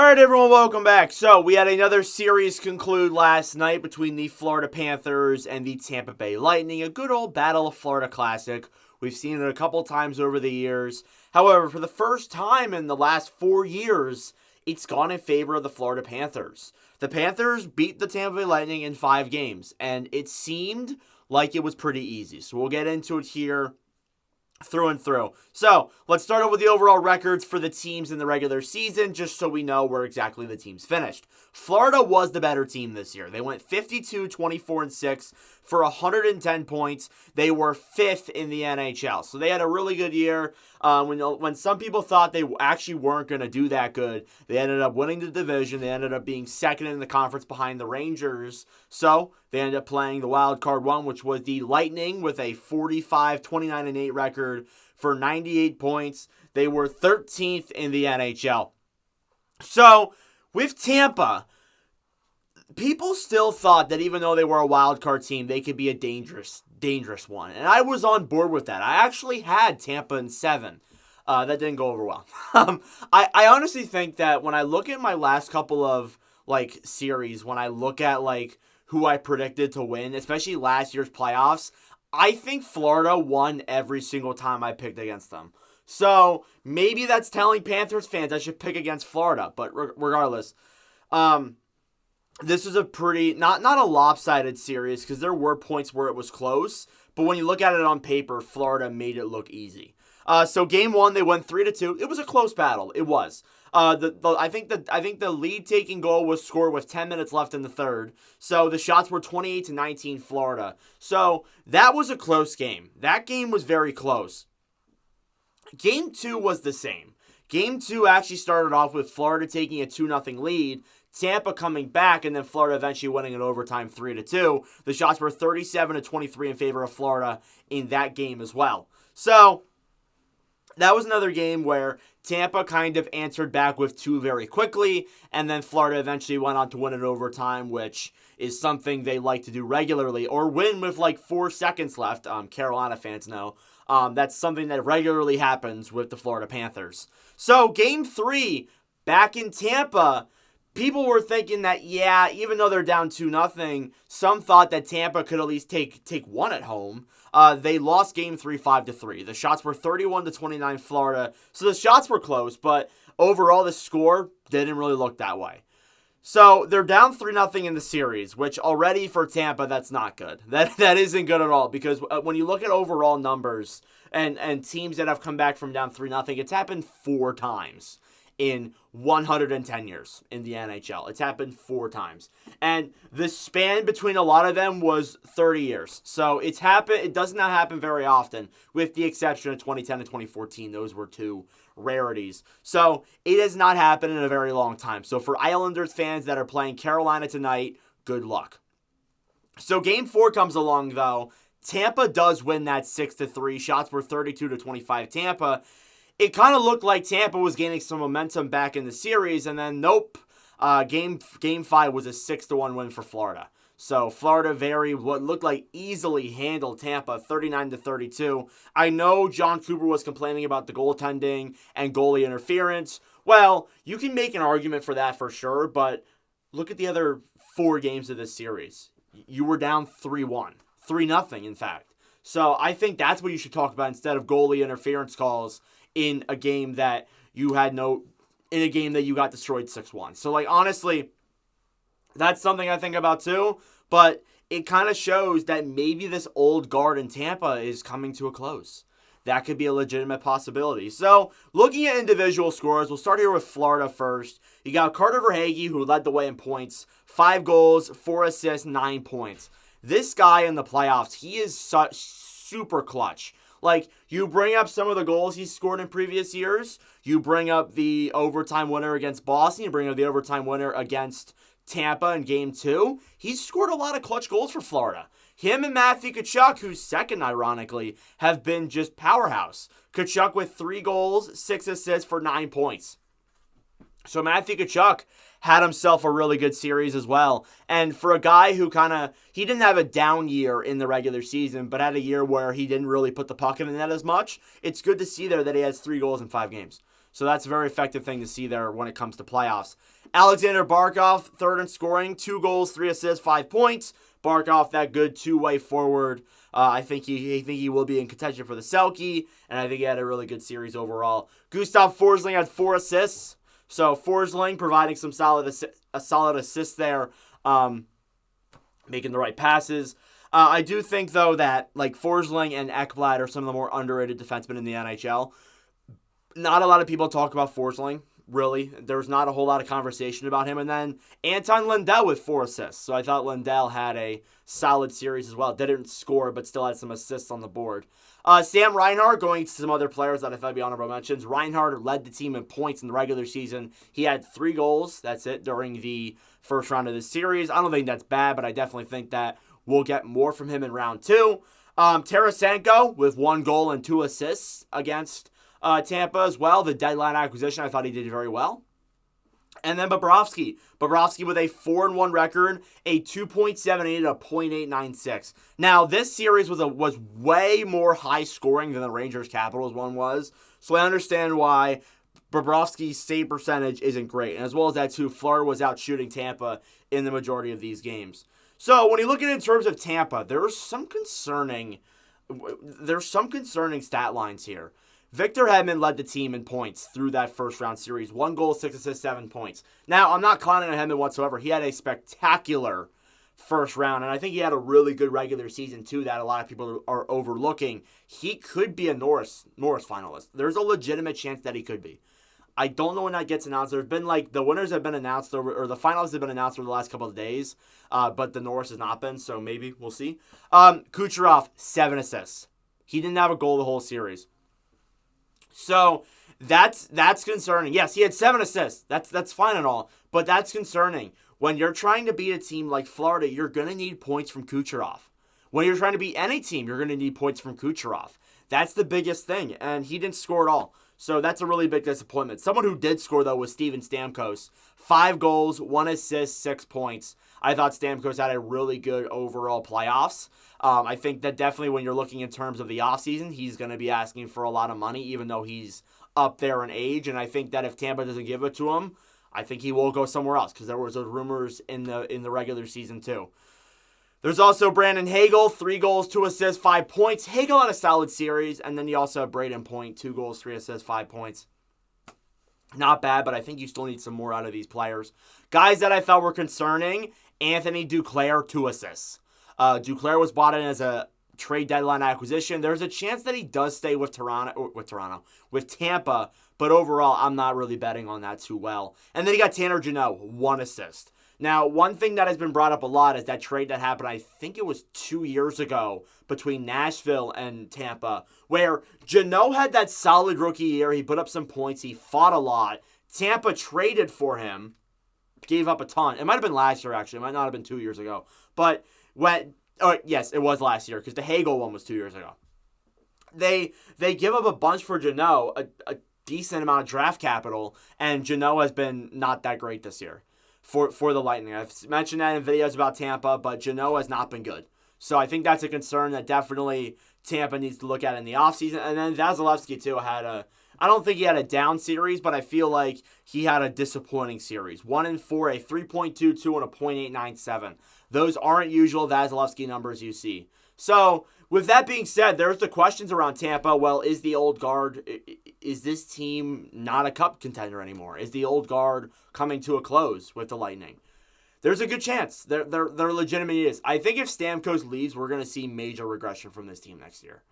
Alright everyone, welcome back. So, we had another series conclude last night between the Florida Panthers and the Tampa Bay Lightning. A good old Battle of Florida classic. We've seen it a couple times over the years. However, for the first time in the last 4 years, it's gone in favor of the Florida Panthers. The Panthers beat the Tampa Bay Lightning in 5 games, and it seemed like it was pretty easy. So, we'll get into it here through and through. So, let's start off with the overall records for the teams in the regular season, just so we know where exactly the teams finished. Florida was the better team this year. They went 52-24-6 for 110 points. They were 5th in the NHL. So, they had a really good year. When some people thought they actually weren't going to do that good, they ended up winning the division. They ended up being second in the conference behind the Rangers. So, they ended up playing the wild card one, which was the Lightning with a 45-29-8 record for 98 points. They were 13th in the NHL. So, with Tampa, people still thought that even though they were a wild card team, they could be a dangerous one. And I was on board with that. I actually had Tampa in 7. That didn't go over well. I honestly think that when I look at my last couple of series, when I look at who I predicted to win, especially last year's playoffs, I think Florida won every single time I picked against them. So maybe that's telling Panthers fans I should pick against Florida. But regardless, this is a pretty, not a lopsided series because there were points where it was close. But when you look at it on paper, Florida made it look easy. So game 1, they won 3-2. It was a close battle. It was. I think the lead taking goal was scored with 10 minutes left in the third. So the shots were 28-19 Florida. So that was a close game. That game was very close. Game 2 was the same. Game 2 actually started off with Florida taking a 2-0 lead, Tampa coming back, and then Florida eventually winning in overtime 3-2. The shots were 37-23 in favor of Florida in that game as well. So that was another game where Tampa kind of answered back with 2 very quickly, and then Florida eventually went on to win in overtime, which is something they like to do regularly, or win with 4 seconds left. Carolina fans know. That's something that regularly happens with the Florida Panthers. So, Game 3, back in Tampa, people were thinking that, yeah, even though they're down 2-0, some thought that Tampa could at least take 1 at home. They lost Game 3 5-3. The shots were 31-29 Florida, so the shots were close, but overall the score didn't really look that way. So they're down 3-0 in the series, which already for Tampa, that's not good. That isn't good at all, because when you look at overall numbers and teams that have come back from down 3-0, it's happened 4 times in 110 years in the NHL. It's happened 4 times. And the span between a lot of them was 30 years. So it's happened. It does not happen very often, with the exception of 2010 and 2014. Those were 2 rarities. So it has not happened in a very long time. So for Islanders fans that are playing Carolina tonight, good luck. So Game 4 comes along, though. Tampa does win that 6-3. Shots were 32-25 Tampa. It kind of looked like Tampa was gaining some momentum back in the series, and then nope. Game 5 was a 6-1 win for Florida. So Florida what looked like easily handled Tampa 39-32. I know John Cooper was complaining about the goaltending and goalie interference. Well, you can make an argument for that for sure, but look at the other 4 games of this series. You were down 3-1. 3-0, in fact. So I think that's what you should talk about instead of goalie interference calls in a game that you got destroyed 6-1. So, honestly, that's something I think about too, but it kind of shows that maybe this old guard in Tampa is coming to a close. That could be a legitimate possibility. So, looking at individual scores, we'll start here with Florida first. You got Carter Verhaeghe, who led the way in points. 5 goals, 4 assists, 9 points. This guy in the playoffs, he is super clutch. You bring up some of the goals he's scored in previous years. You bring up the overtime winner against Boston. You bring up the overtime winner against Tampa in Game 2. He's scored a lot of clutch goals for Florida. Him and Matthew Tkachuk, who's second, ironically, have been just powerhouse. Tkachuk with 3 goals, 6 assists for 9 points. So Matthew Tkachuk had himself a really good series as well. And for a guy who he didn't have a down year in the regular season, but had a year where he didn't really put the puck in the net as much, it's good to see there that he has 3 goals in 5 games. So that's a very effective thing to see there when it comes to playoffs. Alexander Barkov, third in scoring, 2 goals, 3 assists, 5 points. Barkov, that good two-way forward. I think he will be in contention for the Selke, and I think he had a really good series overall. Gustav Forsling had 4 assists. So Forsling providing some solid assist there, making the right passes. I do think, though, that like Forsling and Ekblad are some of the more underrated defensemen in the NHL. Not a lot of people talk about Forsling, really. There's not a whole lot of conversation about him. And then Anton Lundell with 4 assists. So I thought Lundell had a solid series as well. Didn't score, but still had some assists on the board. Sam Reinhart, going to some other players that I thought would be honorable mentions. Reinhart led the team in points in the regular season. He had 3 goals. That's it during the first round of the series. I don't think that's bad, but I definitely think that we'll get more from him in round 2. Tarasenko with 1 goal and 2 assists against Tampa as well. The deadline acquisition, I thought he did very well. And then Bobrovsky. Bobrovsky with a 4-1 record, a 2.78 and a .896. Now, this series was way more high scoring than the Rangers Capitals one was. So I understand why Bobrovsky's save percentage isn't great. And as well as that too, Florida was out shooting Tampa in the majority of these games. So when you look at it in terms of Tampa, there's some concerning stat lines here. Victor Hedman led the team in points through that first round series. 1 goal, 6 assists, 7 points. Now, I'm not clowning on Hedman whatsoever. He had a spectacular first round, and I think he had a really good regular season too that a lot of people are overlooking. He could be a Norris finalist. There's a legitimate chance that he could be. I don't know when that gets announced. There's been the winners have been announced or the finalists have been announced over the last couple of days, but the Norris has not been, so maybe we'll see. Kucherov, 7 assists. He didn't have a goal the whole series. So that's concerning. Yes, he had 7 assists. That's fine and all, but that's concerning. When you're trying to beat a team like Florida, you're going to need points from Kucherov. When you're trying to beat any team, you're going to need points from Kucherov. That's the biggest thing, and he didn't score at all. So that's a really big disappointment. Someone who did score, though, was Steven Stamkos. 5 goals, 1 assist, 6 points. I thought Stamkos had a really good overall playoffs. I think that definitely when you're looking in terms of the offseason, he's going to be asking for a lot of money, even though he's up there in age. And I think that if Tampa doesn't give it to him, I think he will go somewhere else because there was those rumors in the regular season too. There's also Brandon Hagel, 3 goals, 2 assists, 5 points. Hagel had a solid series, and then you also have Braden Point, 2 goals, 3 assists, 5 points. Not bad, but I think you still need some more out of these players. Guys that I thought were concerning, Anthony Duclair, 2 assists. Duclair was bought in as a trade deadline acquisition. There's a chance that he does stay with Tampa, but overall, I'm not really betting on that too well. And then you got Tanner Jeannot, 1 assist. Now, one thing that has been brought up a lot is that trade that happened, I think it was 2 years ago, between Nashville and Tampa, where Jeannot had that solid rookie year. He put up some points. He fought a lot. Tampa traded for him, gave up a ton. It might have been last year, actually. It might not have been 2 years ago. But yes, it was last year because the Hagel one was 2 years ago. They give up a bunch for Jeannot, a decent amount of draft capital, and Jeannot has been not that great this year for the Lightning. I've mentioned that in videos about Tampa, but Jeannot has not been good. So I think that's a concern that definitely Tampa needs to look at in the offseason. And then Vasilevsky, too, I don't think he had a down series, but I feel like he had a disappointing series. 1-4, a 3.22 and a .897. Those aren't usual Vasilevsky numbers you see. So, with that being said, there's the questions around Tampa. Well, is the old guard, is this team not a cup contender anymore? Is the old guard coming to a close with the Lightning? There's a good chance. There legitimately is. I think if Stamkos leaves, we're going to see major regression from this team next year.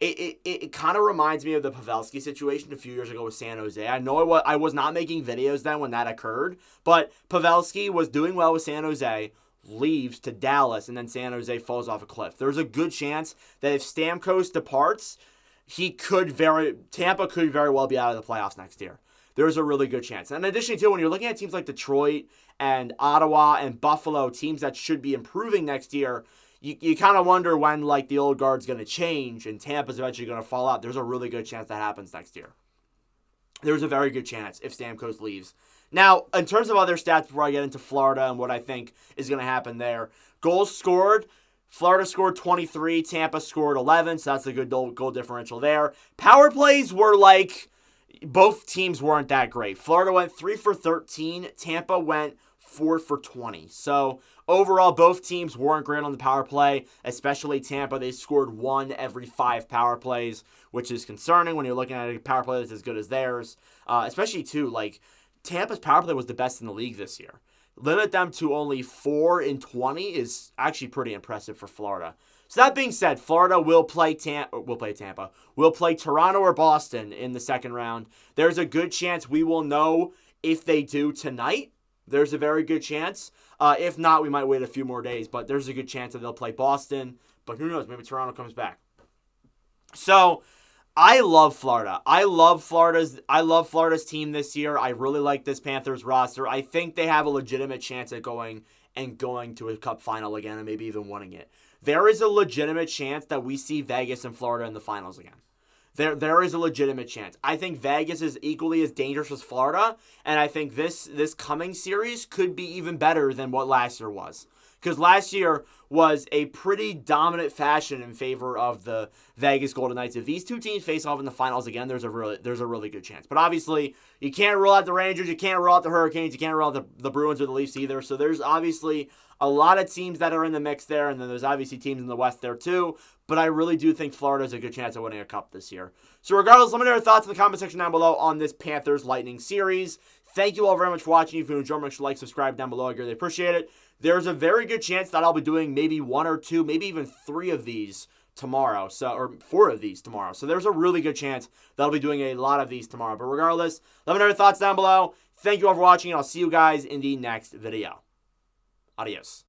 It kind of reminds me of the Pavelski situation a few years ago with San Jose. I know I was not making videos then when that occurred, but Pavelski was doing well with San Jose, leaves to Dallas, and then San Jose falls off a cliff. There's a good chance that if Stamkos departs, Tampa could very well be out of the playoffs next year. There's a really good chance. And in addition to, when you're looking at teams like Detroit and Ottawa and Buffalo, teams that should be improving next year, you kind of wonder when the old guard's going to change and Tampa's eventually going to fall out. There's a really good chance that happens next year. There's a very good chance if Stamkos leaves. Now, in terms of other stats before I get into Florida and what I think is going to happen there, goals scored, Florida scored 23, Tampa scored 11, so that's a good goal differential there. Power plays were both teams weren't that great. Florida went 3 for 13. Tampa went 4 for 20. So overall, both teams weren't great on the power play, especially Tampa. They scored 1 every 5 power plays, which is concerning when you're looking at a power play that's as good as theirs. Especially, too, like, Tampa's power play was the best in the league this year. Limit them to only 4 in 20 is actually pretty impressive for Florida. So that being said, Florida will play Tampa. We'll play Toronto or Boston in the second round. There's a good chance we will know if they do tonight. There's a very good chance. If not, we might wait a few more days, but there's a good chance that they'll play Boston. But who knows? Maybe Toronto comes back. So I love Florida. I love Florida's team this year. I really like this Panthers roster. I think they have a legitimate chance at going to a cup final again and maybe even winning it. There is a legitimate chance that we see Vegas and Florida in the finals again. There is a legitimate chance. I think Vegas is equally as dangerous as Florida, and I think this coming series could be even better than what last year was. Because last year was a pretty dominant fashion in favor of the Vegas Golden Knights. If these two teams face off in the finals again, there's a really good chance. But obviously, you can't rule out the Rangers, you can't rule out the Hurricanes, you can't rule out the Bruins or the Leafs either. So there's obviously a lot of teams that are in the mix there, and then there's obviously teams in the West there too. But I really do think Florida has a good chance of winning a cup this year. So regardless, let me know your thoughts in the comment section down below on this Panthers Lightning series. Thank you all very much for watching. If you enjoyed, make sure to like, subscribe down below. I greatly appreciate it. There's a very good chance that I'll be doing maybe 1 or 2, maybe even 3 of these tomorrow. Or 4 of these tomorrow. So there's a really good chance that I'll be doing a lot of these tomorrow. But regardless, let me know your thoughts down below. Thank you all for watching, and I'll see you guys in the next video. Adios.